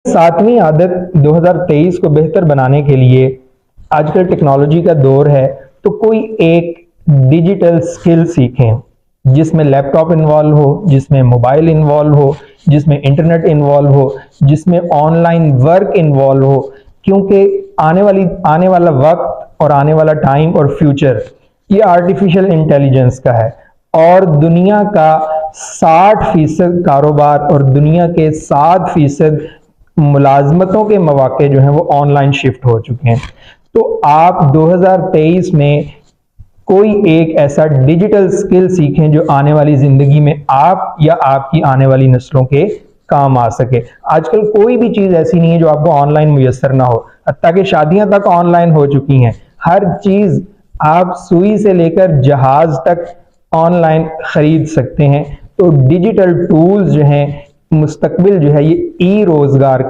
सातवीं आदत 2023 को बेहतर बनाने के लिए आजकल टेक्नोलॉजी का दौर है, तो कोई एक डिजिटल स्किल सीखें जिसमें लैपटॉप इन्वॉल्व हो, जिसमें मोबाइल इन्वॉल्व हो, जिसमें इंटरनेट इन्वॉल्व हो, जिसमें ऑनलाइन वर्क इन्वॉल्व हो। क्योंकि आने वाला वक्त और आने वाला टाइम और फ्यूचर ये आर्टिफिशियल इंटेलिजेंस का है और दुनिया का 60% कारोबार और दुनिया के 60% मुलाजमतों के मौके जो हैं वो ऑनलाइन शिफ्ट हो चुके हैं। तो आप 2023 में कोई एक ऐसा डिजिटल स्किल सीखें जो आने वाली जिंदगी में आप या आपकी आने वाली नस्लों के काम आ सके। आजकल कोई भी चीज ऐसी नहीं है जो आपको ऑनलाइन मुयस्सर ना हो, हत्ता कि शादियां तक ऑनलाइन हो चुकी हैं। हर चीज आप सुई से लेकर जहाज तक ऑनलाइन खरीद सकते हैं। तो डिजिटल टूल्स जो हैं, मुस्तकबिल जो है ये ई रोजगार